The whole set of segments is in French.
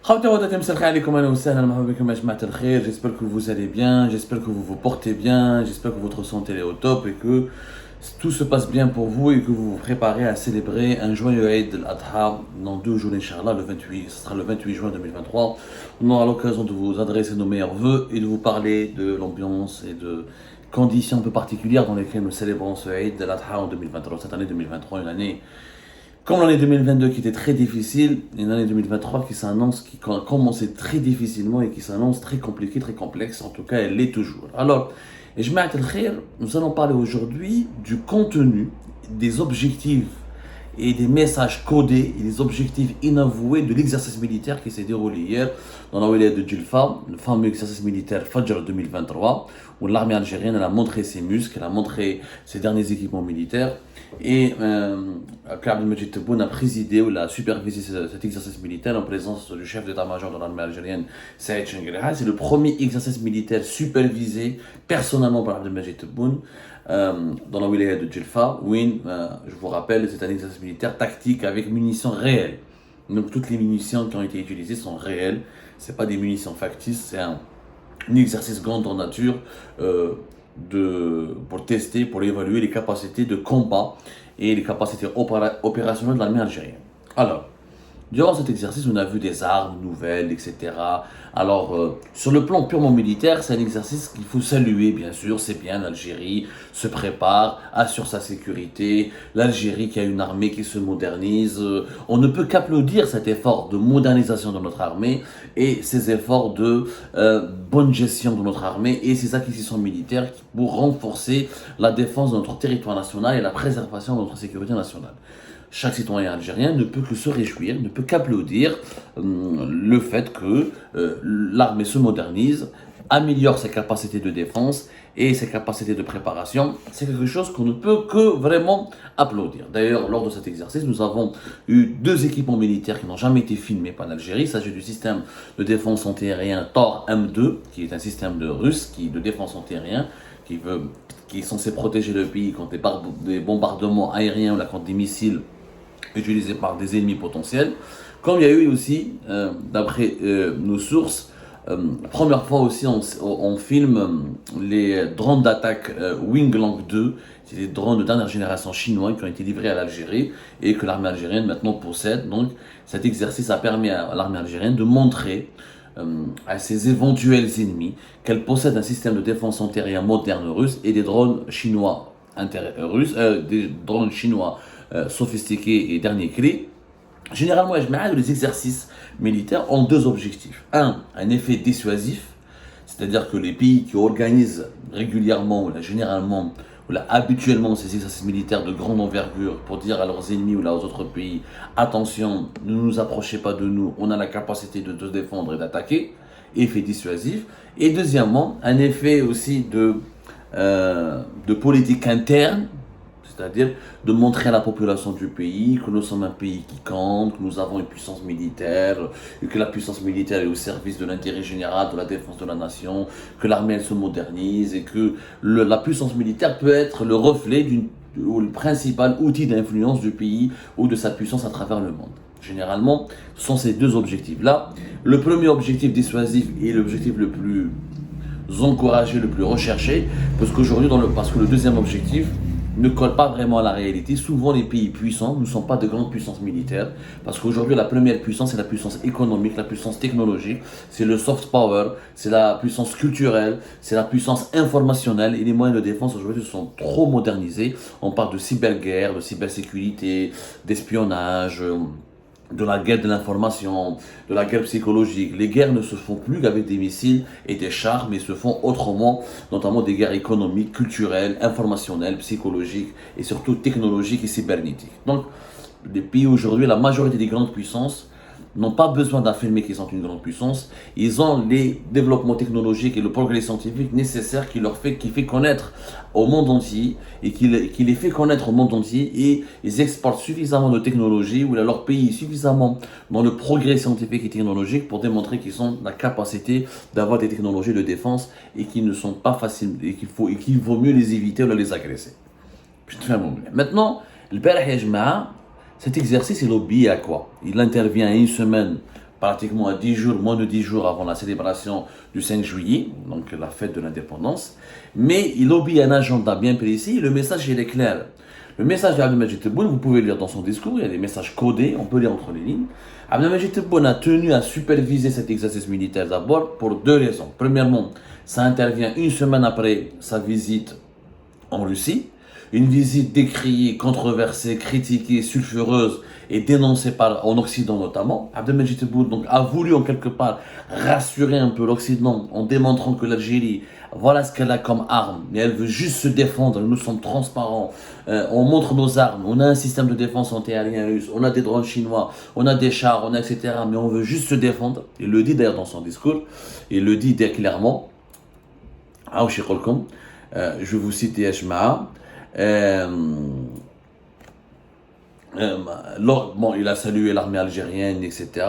J'espère que vous allez bien, j'espère que vous vous portez bien, j'espère que votre santé est au top et que tout se passe bien pour vous et que vous vous préparez à célébrer un joyeux Eid al-Adha dans 2 jours, Inch'Allah, le 28, ce sera le 28 juin 2023. On aura l'occasion de vous adresser nos meilleurs vœux et de vous parler de l'ambiance et de conditions un peu particulières dans lesquelles nous célébrons ce Eid al-Adha en 2023, cette année 2023, une année comme l'année 2022 qui était très difficile, et une année 2023 qui s'annonce, qui a commencé très difficilement et qui s'annonce très compliquée, très complexe, en tout cas elle l'est toujours. Alors, et je nous allons parler aujourd'hui du contenu, des objectifs et des messages codés et des objectifs inavoués de l'exercice militaire qui s'est déroulé hier dans la wilaya de Djilfa, le fameux exercice militaire Fajr 2023, où l'armée algérienne elle a montré ses muscles, elle a montré ses derniers équipements militaires, et Abdelmajid Tebboune a présidé ou a supervisé cet exercice militaire en présence du chef d'état-major de l'armée algérienne, Saïd Chenguelha. C'est le premier exercice militaire supervisé personnellement par Abdelmajid Tebboune dans la wilaya de Djilfa, où, je vous rappelle, c'est un exercice militaire tactique avec munitions réelles. Donc toutes les munitions qui ont été utilisées sont réelles, ce n'est pas des munitions factices, c'est un exercice grandeur nature pour tester, pour évaluer les capacités de combat et les capacités opérationnelles de l'armée algérienne. Alors, durant cet exercice, on a vu des armes nouvelles, etc. Alors, sur le plan purement militaire, c'est un exercice qu'il faut saluer, bien sûr. C'est bien, l'Algérie se prépare, assure sa sécurité. L'Algérie qui a une armée qui se modernise. On ne peut qu'applaudir cet effort de modernisation de notre armée et ces efforts de bonne gestion de notre armée et ces acquisitions militaires pour renforcer la défense de notre territoire national et la préservation de notre sécurité nationale. Chaque citoyen algérien ne peut que se réjouir, ne peut qu'applaudir le fait que l'armée se modernise, améliore ses capacités de défense et ses capacités de préparation. C'est quelque chose qu'on ne peut que vraiment applaudir. D'ailleurs, lors de cet exercice, nous avons eu 2 équipements militaires qui n'ont jamais été filmés par l'Algérie. Il s'agit du système de défense antiaérien Tor M2, qui est un système russe de défense antiaérien, qui est censé protéger le pays contre des bombardements aériens ou contre des missiles utilisés par des ennemis potentiels. Comme il y a eu aussi, d'après nos sources, la première fois aussi on filme les drones d'attaque Winglang 2, c'est des drones de dernière génération chinois qui ont été livrés à l'Algérie et que l'armée algérienne maintenant possède. Donc cet exercice a permis à l'armée algérienne de montrer à ses éventuels ennemis qu'elle possède un système de défense antiaérien moderne russe et des drones chinois sophistiqués et dernier cri. Généralement, les exercices militaires ont 2 objectifs. Un effet dissuasif, c'est-à-dire que les pays qui organisent régulièrement, généralement, habituellement ces exercices militaires de grande envergure pour dire à leurs ennemis ou aux autres pays, attention, ne nous approchez pas de nous, on a la capacité de se défendre et d'attaquer, effet dissuasif. Et deuxièmement, un effet aussi de politique interne, c'est-à-dire de montrer à la population du pays que nous sommes un pays qui compte, que nous avons une puissance militaire, et que la puissance militaire est au service de l'intérêt général, de la défense de la nation, que l'armée elle se modernise et que la puissance militaire peut être le reflet ou le principal outil d'influence du pays ou de sa puissance à travers le monde. Généralement, ce sont ces 2 objectifs-là. Le premier objectif dissuasif est l'objectif le plus encouragé, le plus recherché, parce que le deuxième objectif ne colle pas vraiment à la réalité. Souvent, les pays puissants ne sont pas de grandes puissances militaires, parce qu'aujourd'hui, la première puissance, c'est la puissance économique, la puissance technologique, c'est le soft power, c'est la puissance culturelle, c'est la puissance informationnelle, et les moyens de défense aujourd'hui sont trop modernisés. On parle de cyberguerre, de cybersécurité, d'espionnage, de la guerre de l'information, de la guerre psychologique. Les guerres ne se font plus qu'avec des missiles et des chars, mais se font autrement, notamment des guerres économiques, culturelles, informationnelles, psychologiques et surtout technologiques et cybernétiques. Donc, les pays aujourd'hui, la majorité des grandes puissances n'ont pas besoin d'affirmer qu'ils sont une grande puissance. Ils ont les développements technologiques et le progrès scientifique nécessaire qui fait connaître au monde entier et qui les fait connaître au monde entier, et ils exportent suffisamment de technologie ou leur pays suffisamment dans le progrès scientifique et technologique pour démontrer qu'ils ont la capacité d'avoir des technologies de défense et qui ne sont pas faciles et qu'il vaut mieux les éviter ou les agresser. Maintenant, le Barah Yajma'a, cet exercice, il obéit à quoi? Il intervient à 1 semaine pratiquement à 10 jours, moins de 10 jours avant la célébration du 5 juillet, donc la fête de l'indépendance. Mais il obéit à un agenda bien précis, le message il est clair. Le message d'Abdelmajid Tebboune, vous pouvez lire dans son discours, il y a des messages codés, on peut lire entre les lignes. Abdelmajid Tebboune a tenu à superviser cet exercice militaire d'abord pour deux raisons. Premièrement, ça intervient une semaine après sa visite en Russie, une visite décriée, controversée, critiquée, sulfureuse et dénoncée en Occident notamment. Abdelmajid Tebboune donc a voulu en quelque part rassurer un peu l'Occident en démontrant que l'Algérie, voilà ce qu'elle a comme arme, mais elle veut juste se défendre, nous sommes transparents, on montre nos armes, on a un système de défense antiaérien russe, on a des drones chinois, on a des chars, on a etc. Mais on veut juste se défendre. Il le dit d'ailleurs dans son discours, il le dit clairement. Je vais vous citer Eshma'a. Bon, il a salué l'armée algérienne, etc.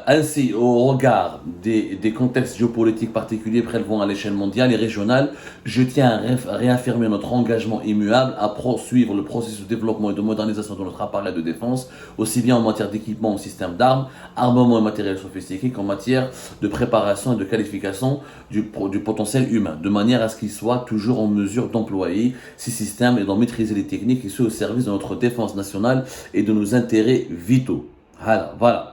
Ainsi, au regard des contextes géopolitiques particuliers prélevant à l'échelle mondiale et régionale, je tiens à réaffirmer notre engagement immuable à poursuivre le processus de développement et de modernisation de notre appareil de défense, aussi bien en matière d'équipement au système d'armes, armement et matériel sophistiqué qu'en matière de préparation et de qualification du potentiel humain, de manière à ce qu'il soit toujours en mesure d'employer ces systèmes et d'en maîtriser les techniques et ceux au service de notre défense nationale et de nos intérêts vitaux. Voilà.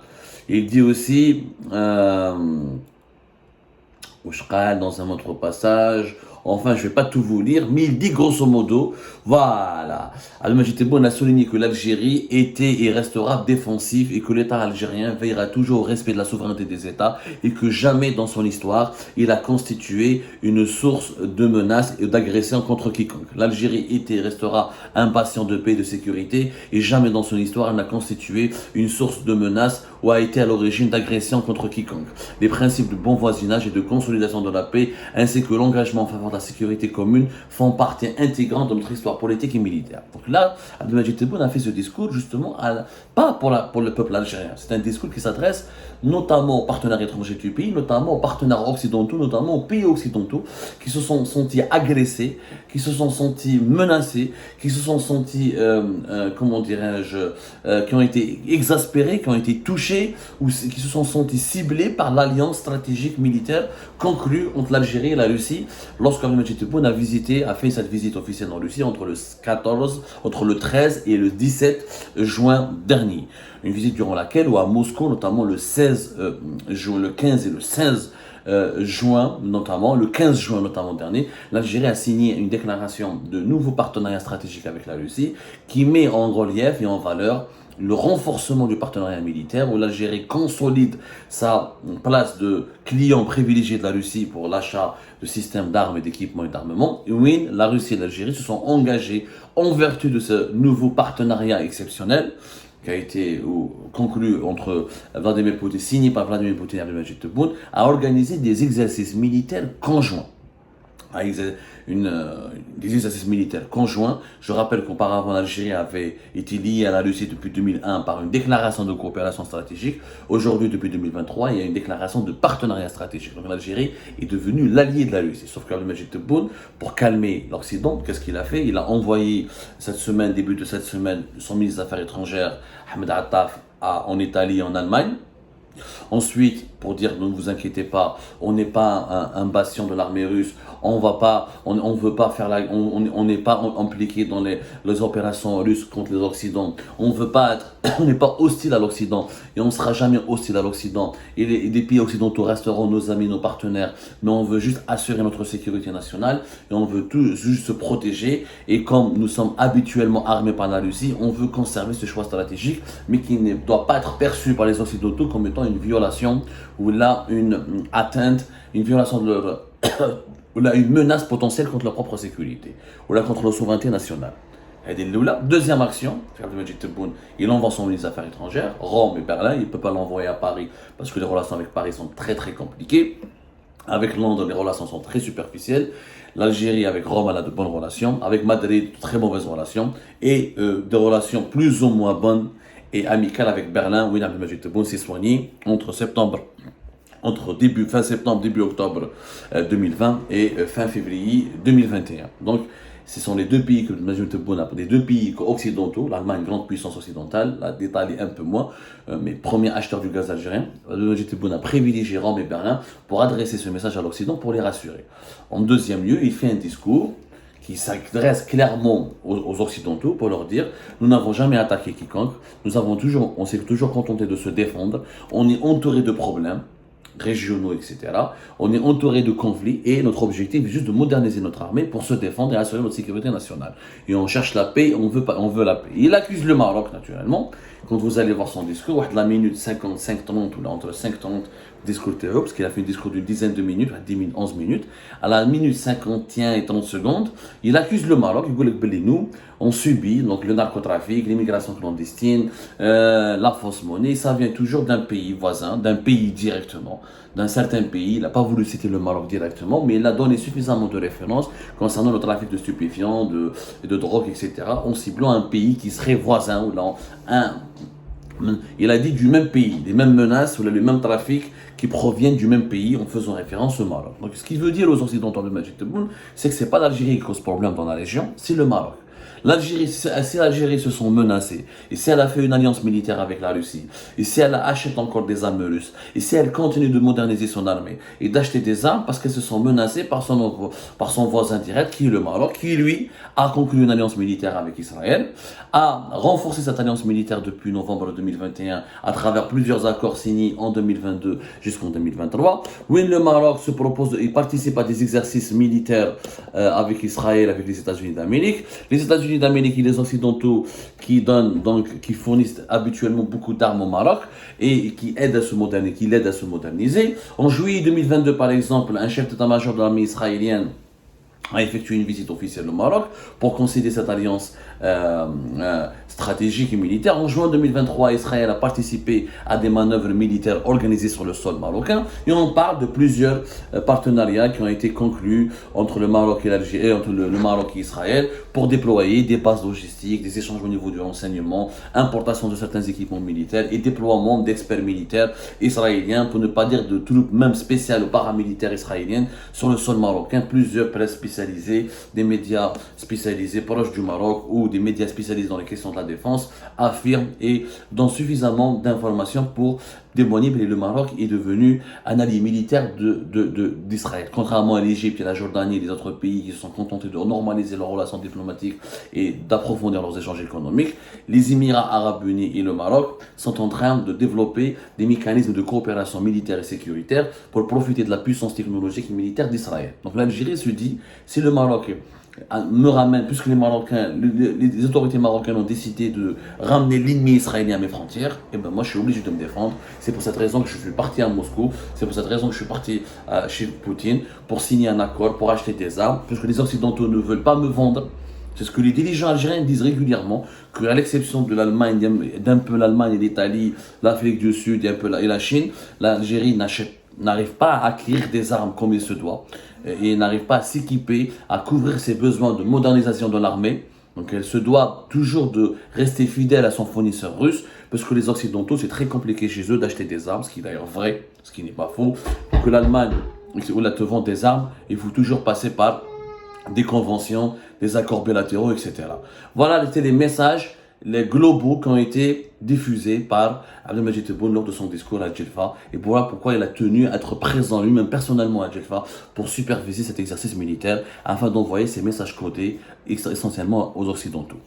Il dit aussi, dans un autre passage, enfin je ne vais pas tout vous lire, mais il dit grosso modo, voilà, Abdelmajid Tebboune a souligné que l'Algérie était et restera défensif et que l'État algérien veillera toujours au respect de la souveraineté des États et que jamais dans son histoire il a constitué une source de menace et d'agression contre quiconque. L'Algérie était et restera un bastion de paix et de sécurité et jamais dans son histoire elle n'a constitué une source de menace ou a été à l'origine d'agression contre quiconque. Les principes de bon voisinage et de consolidation de la paix ainsi que l'engagement en faveur de la sécurité commune font partie intégrante de notre histoire politique et militaire. Donc là, Abdelmajid Tebboune a fait ce discours justement pas pour le peuple algérien. C'est un discours qui s'adresse notamment aux partenaires étrangers du pays, notamment aux partenaires occidentaux, notamment aux pays occidentaux qui se sont sentis agressés, qui se sont sentis menacés, qui se sont sentis, qui ont été exaspérés, qui ont été touchés ou qui se sont sentis ciblés par l'alliance stratégique militaire conclue entre l'Algérie et la Russie lorsque Abdelmajid Tebboune a fait cette visite officielle en Russie entre le 13 et le 17 juin dernier. Une visite durant laquelle, ou à Moscou, notamment le 15 et le 16 juin, notamment, le 15 juin notamment dernier, l'Algérie a signé une déclaration de nouveau partenariat stratégique avec la Russie qui met en relief et en valeur le renforcement du partenariat militaire où l'Algérie consolide sa place de client privilégié de la Russie pour l'achat de systèmes d'armes et d'équipements et d'armement. Et oui, la Russie et l'Algérie se sont engagés en vertu de ce nouveau partenariat exceptionnel qui a été conclu entre Vladimir Poutine, signé par Vladimir Poutine et Abdelmajid Tebboune, à organiser des exercices militaires conjoints. Des exercices militaires conjoints. Je rappelle qu'auparavant l'Algérie avait été liée à la Russie depuis 2001 par une déclaration de coopération stratégique. Aujourd'hui, depuis 2023, il y a une déclaration de partenariat stratégique. Donc l'Algérie est devenue l'allié de la Russie. Sauf qu'Abdelmajid Tebboune, pour calmer l'Occident, qu'est-ce qu'il a fait? Il a envoyé début de cette semaine, son ministre des Affaires étrangères, Ahmed Attaf, en Italie et en Allemagne. Ensuite, pour dire ne vous inquiétez pas, on n'est pas un bastion de l'armée russe, on n'est pas impliqué dans les opérations russes contre les Occidents, on n'est pas hostile à l'Occident et on ne sera jamais hostile à l'Occident. Et les pays occidentaux resteront nos amis, nos partenaires, mais on veut juste assurer notre sécurité nationale et on veut juste se protéger. Et comme nous sommes habituellement armés par la Russie, on veut conserver ce choix stratégique, mais qui ne doit pas être perçu par les Occidentaux comme étant une violation ou là une atteinte, une violation de leur ou là une menace potentielle contre leur propre sécurité ou là contre leur souveraineté nationale. Deuxième action, Abdelmajid Tebboune, il envoie son ministre des Affaires étrangères, Rome et Berlin, il ne peut pas l'envoyer à Paris parce que les relations avec Paris sont très très compliquées. Avec Londres, les relations sont très superficielles. L'Algérie avec Rome, elle a de bonnes relations. Avec Madrid, de très mauvaises relations. Et des relations plus ou moins bonnes et amicales avec Berlin, où Abdelmajid Tebboune s'est soigné fin septembre, début octobre 2020 et fin février 2021. Donc, Ce sont les deux pays que les deux pays occidentaux, l'Allemagne, grande puissance occidentale, l'Italie un peu moins, mais premier acheteur du gaz algérien. Abdelmajid Tebboune a privilégié Rome et Berlin pour adresser ce message à l'Occident pour les rassurer. En deuxième lieu, il fait un discours qui s'adresse clairement aux Occidentaux pour leur dire nous n'avons jamais attaqué quiconque, on s'est toujours contenté de se défendre, on est entouré de problèmes régionaux, etc. On est entouré de conflits et notre objectif est juste de moderniser notre armée pour se défendre et assurer notre sécurité nationale. Et on cherche la paix, on veut la paix. Il accuse le Maroc naturellement. Quand vous allez voir son discours, la minute 55-30 ou là, entre 5-30 discours théorique, parce qu'il a fait un discours d'une dizaine de minutes, 10 minutes, 11 minutes, à la minute 51 et 30 secondes, il accuse le Maroc, il dit que nous, on subit donc, le narcotrafic, l'immigration clandestine, la fausse monnaie, ça vient toujours d'un pays voisin, d'un pays directement, d'un certain pays. Il n'a pas voulu citer le Maroc directement, mais il a donné suffisamment de références concernant le trafic de stupéfiants, de drogue, etc., en ciblant un pays qui serait voisin, ou là, il a dit du même pays, des mêmes menaces ou les mêmes trafics qui proviennent du même pays en faisant référence au Maroc. Donc ce qu'il veut dire aux Occidentaux de Majid Tebboune, c'est que ce n'est pas l'Algérie qui cause problème dans la région, c'est le Maroc. Si l'Algérie se sent menacée, et si elle a fait une alliance militaire avec la Russie, et si elle achète encore des armes russes, et si elle continue de moderniser son armée, et d'acheter des armes parce qu'elle se sent menacée par son voisin direct, qui est le Maroc, qui lui a conclu une alliance militaire avec Israël, a renforcé cette alliance militaire depuis novembre 2021 à travers plusieurs accords signés en 2022 jusqu'en 2023, où le Maroc se propose, il participe à des exercices militaires avec Israël, avec les États-Unis d'Amérique. Les États-Unis d'Amérique et les Occidentaux qui fournissent habituellement beaucoup d'armes au Maroc et qui l'aident à se moderniser. En juillet 2022, par exemple, un chef d'état-major de l'armée israélienne a effectué une visite officielle au Maroc pour concéder cette alliance stratégique et militaire. En juin 2023, Israël a participé à des manœuvres militaires organisées sur le sol marocain et on parle de plusieurs partenariats qui ont été conclus entre le Maroc et l'Algérie, entre le Maroc et Israël pour déployer des bases logistiques, des échanges au niveau du renseignement, importation de certains équipements militaires et déploiement d'experts militaires israéliens, pour ne pas dire de troupes même spéciales ou paramilitaires israéliennes sur le sol marocain. Plusieurs presses spécialisées, des médias spécialisés proches du Maroc ou des médias spécialisés dans les questions de la défense affirment et donnent suffisamment d'informations pour témoigner que le Maroc est devenu un allié militaire d'Israël. Contrairement à l'Égypte et la Jordanie et les autres pays qui se sont contentés de normaliser leurs relations diplomatiques et d'approfondir leurs échanges économiques, les Émirats arabes unis et le Maroc sont en train de développer des mécanismes de coopération militaire et sécuritaire pour profiter de la puissance technologique et militaire d'Israël. Donc l'Algérie se dit, si le Maroc me ramène, puisque les autorités marocaines ont décidé de ramener l'ennemi israélien à mes frontières, et ben moi je suis obligé de me défendre. C'est pour cette raison que je suis parti à Moscou, c'est pour cette raison que je suis parti chez Poutine pour signer un accord, pour acheter des armes, puisque les Occidentaux ne veulent pas me vendre. C'est ce que les dirigeants algériens disent régulièrement, qu'à l'exception de l'Allemagne, d'un peu l'Allemagne et l'Italie, l'Afrique du Sud et la Chine, l'Algérie n'arrive pas à acquérir des armes comme il se doit et n'arrive pas à s'équiper, à couvrir ses besoins de modernisation de l'armée. Donc elle se doit toujours de rester fidèle à son fournisseur russe, parce que les Occidentaux, c'est très compliqué chez eux d'acheter des armes, ce qui est d'ailleurs vrai, ce qui n'est pas faux. Pour que l'Allemagne te vende des armes, il faut toujours passer par des conventions, des accords bilatéraux, etc. Voilà, c'était les messages, les globaux qui ont été diffusés par Abdelmajid Tebboune lors de son discours à Djelfa. Et voilà pourquoi il a tenu à être présent lui-même personnellement à Djelfa pour superviser cet exercice militaire afin d'envoyer ces messages codés essentiellement aux Occidentaux.